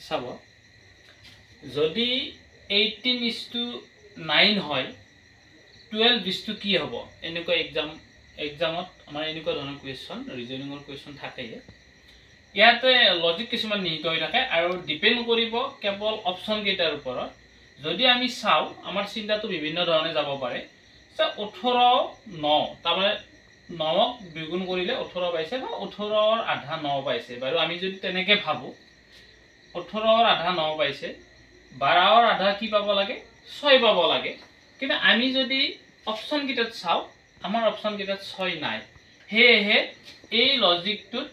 চাব যদি 18:9 হয় 12 কি হ'ব এনেকুৱা এক্সামত আমাৰ এনেকুৱা ধৰণৰ কুৱেশ্যন ৰিজনিঙৰ কুৱেশ্যন থাকে ইয়াতে লজিক কিছুমান নিহিত হৈ থাকে আৰু ডিপেন্ড কৰিব কেৱল অপচন কেইটাৰ ওপৰত যদি আমি চাও আমাৰ চিন্তাটো বিভিন্ন ধৰণে যাব পাৰে 18 9 তাৰমানে 9ক দ্বিগুণ কৰিলে 18 পাইছে বা 18ৰ আধা 9 পাইছে বাৰু আমি যদি তেনেকে ভাবো 18ৰ আধা 9 পাইছে 12ৰ আধা কি পাব লাগে 6 পাব লাগে কিন্তু আমি যদি অপচন কেইটাত চাও আমাৰ অপচন কেইটাত 6 নাই হেহে এই লজিকটোত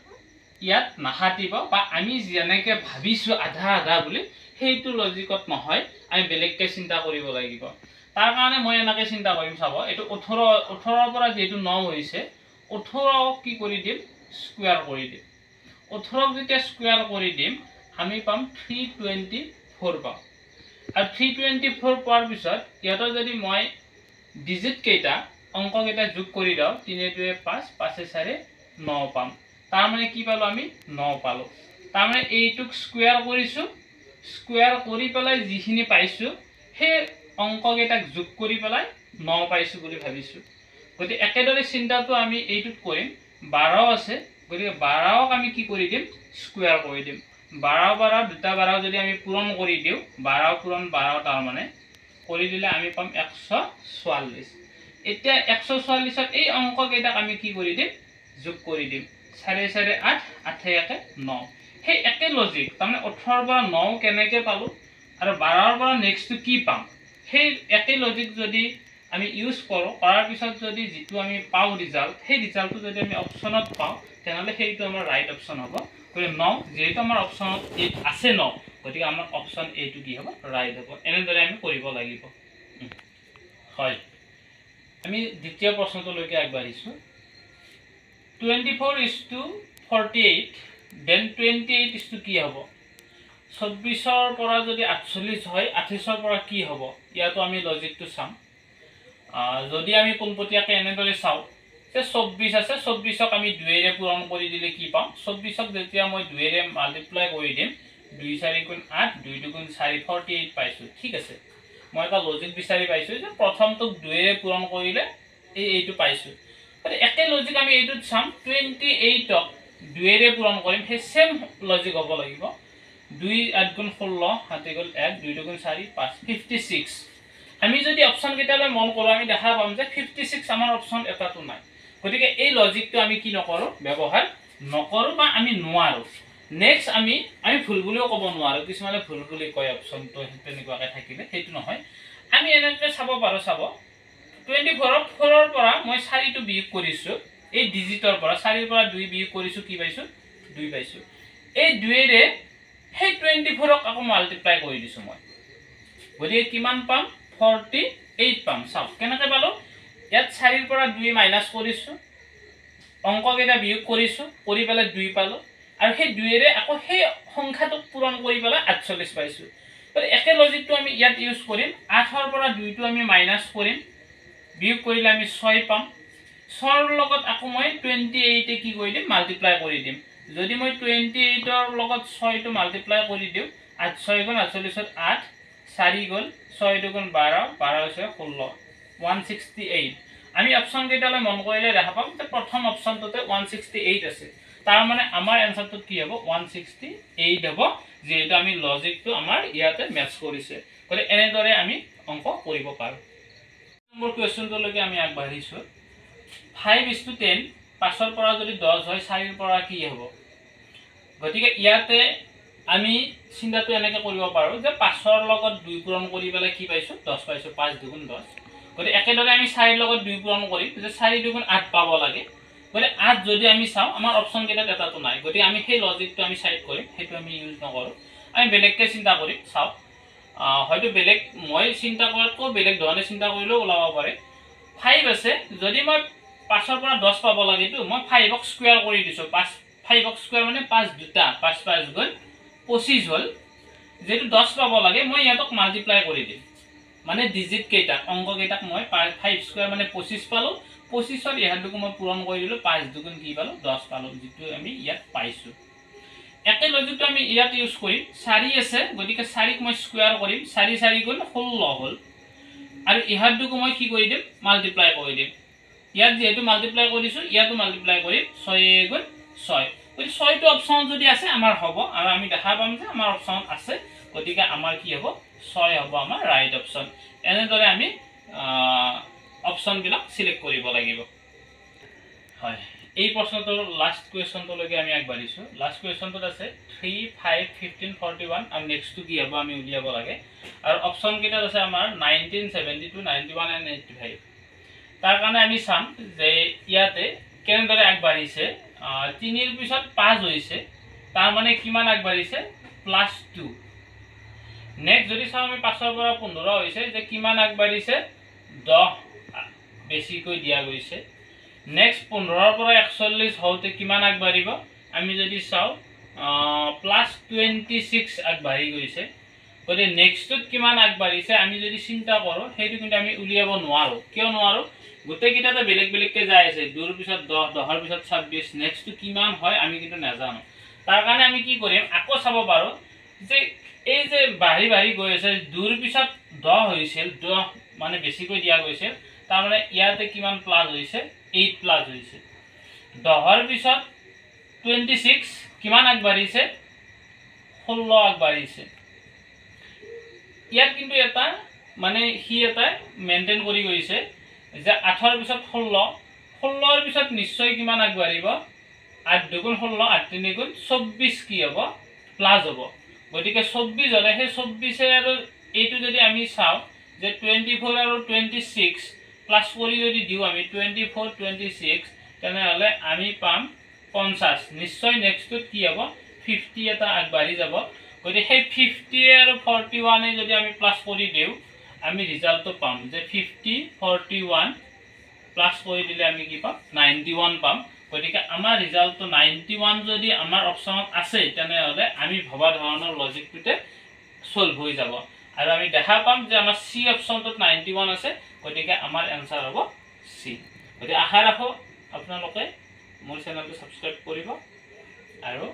ইয়াত নাহাতিব বা আমি যেনেকে ভাবিছো আধা আধা বুলি সেইটো লজিকত নহয় আমি বেলেগকে চিন্তা কৰিব লাগিব তাৰ কাৰণে মই এনেকে চিন্তা কৰিম চাব এটো 18ৰ পৰা যেটো 9 হৈছে 18ক কি কৰি দিম স্কয়াৰ কৰি দিম 18ক যেতিয়া স্কয়াৰ কৰি দিম আমি পাম 324 পাম আৰু 324 পোৱাৰ পিছত ইয়াত যদি মই ডিজিট কেইটা অংক কেইটা যোগ কৰি দাও 3 2 5 5 4 9 পাম তাৰ মানে কি পালো আমি 9 পালো তাৰ মানে এইটুক স্কয়াৰ কৰিছো স্কয়াৰ কৰি পেলাই যিখিনি পাইছো হে অংক কেইটাক যোগ কৰি পেলাই 9 পাইছো বুলি ভাবিছো গতি একেদৰে চিন্তাটো আমি এইটুক কৰিম 12 আছে গতি 12ক আমি কি কৰি দিম স্কয়াৰ কৰি দিম 12 12 দুটা 12 যদি আমি পূৰণ কৰি দিও 12 পূৰণ 12 তাৰ মানে কৰি দিলে আমি পাম 144 এতিয়া 144ৰ এই অংক কেইটাক আমি কি কৰি দিম যোগ কৰি দিম 4 4 8 8 1 9 হে একে লজিক তাৰমানে 18ৰ পৰা 9 কেনেকে পালো আৰু 12ৰ পৰা নেক্সট কি পাম হে একে লজিক যদি আমি ইউজ কৰো কৰাৰ পিছত যদি যেটো আমি পাও ৰিজাল্ট হে ৰিজাল্টটো যদি আমি অপচনত পাও তেনলে হেইটো আমাৰ ৰাইট অপচন হ'ব কই 9 যেটো আমাৰ অপচনত আছে 9 গতিকে আমাৰ অপচন এ টু কি হ'ব ৰাইট হ'ব এনে দৰে আমি কৰিব লাগিব হয় আমি দ্বিতীয় প্ৰশ্নটো লৈকে আগবাঢ়িছো 24:48 then 28 কি হ'ব 24ৰ পৰা যদি 48 হয় 28ৰ পৰা কি হ'ব ইয়াতো আমি লজিকটো চাম যদি আমি পোনপটীয়াকে এনে দৰে চাও যে 24 আছে 24ক আমি 2 এৰে পূৰণ কৰি দিলে কি পাম 24ক যেতিয়া মই 2 এৰে মাল্টিপ্লাই কৰি দিম 2 4 গুণ 8 2 2 গুণ 4 48 পাইছো ঠিক আছে মই এটা লজিক বিচাৰি পাইছো যে প্ৰথমটোক 2 এৰে পূৰণ কৰিলে এইটো পাইছো মানে একে লজিক আমি এইটোত চাম 28ক 2 এৰে পূৰণ কৰিম হে সেম লজিক হ'ব লাগিব 2 8 গুণ 16 7 গুণ 1 2 2 গুণ 4 5 56 আমি যদি অপচন কেইটালৈ মন কৰো আমি দেখা পাম যে 56 আমাৰ অপচন এটাটো নাই গতিকে এই লজিকটো আমি কি নকৰো ব্যৱহাৰ নকৰো বা আমি নোৱাৰো নেক্সট আমি ভুল বুলিও ক'ব নোৱাৰো কিছুমানে ভুল বুলি কয় অপচনটো তেনেকুৱাকে থাকিলে সেইটো নহয় আমি এনেকৈ চাব পাৰো চাব 24ৰ 4ৰ পৰা মই 4টো বিয়োগ কৰিছো এই ডিজিটৰ পৰা 4ৰ পৰা 2 বিয়োগ কৰিছো কি পাইছো 2 পাইছো এই 2 এৰে সেই 24ক আকৌ মাল্টিপ্লাই কৰি দিছো মই গতিকে কিমান পাম 48 পাম চাও কেনেকৈ পালো ইয়াত 4ৰ পৰা 2 মাইনাস কৰিছো অংক কেইটা বিয়োগ কৰিছো কৰি পেলাই 2 পালো আৰু সেই 2 এৰে আকৌ সেই সংখ্যাটোক পূৰণ কৰি পেলাই 48 পাইছো গতিকে একে লজিকটো আমি ইয়াত ইউজ কৰিম 8ৰ পৰা 2টো আমি মাইনাস কৰিম বিয়োগ কৰিলে আমি 6 পাম 6ৰ লগত আকৌ মই 28 এ কি কৰি দিম মাল্টিপ্লাই কৰি দিম যদি মই 28ৰ লগত 6টো মাল্টিপ্লাই কৰি দিও 8 6 গুণ 48ত 8 4 গুণ 6 2 গুণ 12 12 16 168 আমি অপচন কেইটালৈ মন কৰিলে দেখা পাম যে প্ৰথম অপচনটোতে 168 আছে তাৰ মানে আমাৰ এনসাৰটো কি হ'ব 168 হ'ব যেটো আমি লজিকটো আমাৰ ইয়াতে ম্যাচ কৰিছে গলে এনে দৰে আমি অংক কৰিব পাৰো নম্বৰ কোৱেশ্চনটো লৈকে আমি আগবাঢ়িছো 5:10 5ৰ পৰা যদি 10 হয় 4ৰ পৰা কি হ'ব গতিকে ইয়াতে আমি চিন্তাটো এনেকে কৰিব পাৰো যে 5ৰ লগত 2 পূৰণ কৰি পেলাই কি পাইছো 10 পাইছো 5 2 গুণ 10 গতিকে একেদৰে আমি 4ৰ লগত 2 পূৰণ কৰিম যে 4 2 গুণ 8 পাব লাগে গতিকে 8 যদি আমি চাও আমাৰ অপচন কেইটা এটাটো নাই গতিকে আমি সেই লজিকটো আমি সাইড কৰিম হেতু আমি ইউজ নকৰো আমি বেলেগকে চিন্তা কৰিম চাও হয়তো বেলেগ মই চিন্তা কৰাতকৈ বেলেগ ধৰণে চিন্তা কৰিলেও ওলাব পাৰে 5 আছে যদি মই 5ৰ পৰা 10 পাব লাগে তো মই 5ক স্কয়াৰ কৰি দিছো 5ক স্কয়াৰ মানে 5 দুটা 5 5 গুণ 25 হল যেটো 10 পাব লাগে মই ইয়াতক মাল্টিপ্লাই কৰি দিম মানে ডিজিট কেইটা অংক কেইটাক মই 5 স্কয়াৰ মানে 25 পালো 25ৰ ইহাতক মই পূৰণ কৰি দিলো 5 দুগুণ কি পালো 10 পালো যেটো আমি ইয়াত পাইছো একে লজিকটো আমি ইয়াত ইউজ কৰিম 4 আছে গতিকে 4ক মই স্কয়াৰ কৰিম 4 4 গুণ 16 হ'ল আৰু ইহাৰটোক মই কি কৰি দিম মাল্টিপ্লাই কৰি দিম ইয়াত যেহেতু মাল্টিপ্লাই কৰিছো ইয়াতো মাল্টিপ্লাই কৰিম 6 গুণ 6 গতিকে 6টো অপচন যদি আছে আমাৰ হ'ব আৰু আমি দেখা পাম যে আমাৰ অপচন আছে গতিকে আমাৰ কি হ'ব 6 হ'ব আমাৰ ৰাইট অপচন এনেদৰে আমি অপচন বিলাক সিলেক্ট কৰিব লাগিব হয় এই প্ৰশ্নটোৰ লাষ্ট কোৱেশ্চনটো লৈকে আমি আগবাঢ়িছো লাষ্ট কোৱেশ্চনটোত আছে 3 5 15 41 আৰু নেক্সটটো কি হ'ব আমি উলিয়াব লাগে আৰু অপচন কেইটা আছে আমাৰ 19 72 91 and 85 তাৰ কাৰণে আমি চাম যে ইয়াতে কেনেদৰে আগবাঢ়িছে 3 ৰ পিছত 5 হৈছে তাৰ মানে কিমান আগবাঢ়িছে +2 নেক্সট যদি চাও আমি 5 ৰ পৰা 15 হৈছে যে কিমান আগবাঢ়িছে 10 বেছিকৈ দিয়া গৈছে নেক্সট 15 ৰ পৰা 41 হওতে কিমান আগবাঢ়িব আমি যদি চাও +26 আগবাঢ়ি গৈছে গতে নেক্সটত কিমান আগবাঢ়িছে আমি যদি চিন্তা কৰো হেতু কিন্তু আমি উলিয়াব নোৱাৰো কিয় নোৱাৰো গতে কিটাতে বেলেগ বেলেগকে যায় আছে 2 ৰ পিছত 10 10 ৰ পিছত 26 নেক্সটটো কিমান হয় আমি কিন্তু নাজানো তাৰ কাৰণে আমি কি কৰিম আকৌ চাব পাৰো যে এই যে বাঢ়ি বাঢ়ি গৈ আছে 2 ৰ পিছত 10 হৈছিল 10 মানে বেছিকৈ দিয়া গৈছিল তাৰ মানে ইয়াতে কিমান প্লাস হৈছে 8 প্লাস হৈছে 10 ৰ পিছত 26 কিমান আগবাঢ়িছে 16 আগবাঢ়িছে ইয়াত কিন্তু এটা মানে হি এটা মেইনটেইন কৰি গৈছে যে 8 ৰ পিছত 16 16 ৰ পিছত নিশ্চয় কিমান আগবাঢ়িব 8 2 গুণ 16 8 3 গুণ 24 কি হ'ব প্লাস হ'ব গতিকে 24 হলে হে 24 আৰু এইটো যদি আমি চাও যে 24 আৰু 26 প্লাস কৰি যদি দিও আমি 24 26 তেনে হলে আমি পাম 50 নিশ্চয় নেক্সটত কি হ'ব 50 এটা আগবাঢ়ি যাব গতিকে সেই 50 আৰু 41 এ যদি আমি প্লাস কৰি দিও আমি ৰিজাল্টটো পাম যে 50 41 প্লাস কৰি দিলে আমি কি পাম 91 পাম গতিকে আমাৰ ৰিজাল্টটো 91 যদি আমাৰ অপচনত আছে তেনে হলে আমি ভবা ধৰণৰ লজিকটোতে সলভ হৈ যাব আৰু আমি দেখা পাম যে আমাৰ সি অপচনটোত 91 আছে গতিকে আমাৰ आंसर হ'ব সি গতিকে আশা ৰাখো আপোনালোকে মোৰ চেনেলটো সাবস্ক্ৰাইব কৰিব আৰু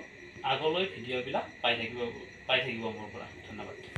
আগলৈ ভিডিঅ' বিলাক পাই থাকিব মোৰ পৰা ধন্যবাদ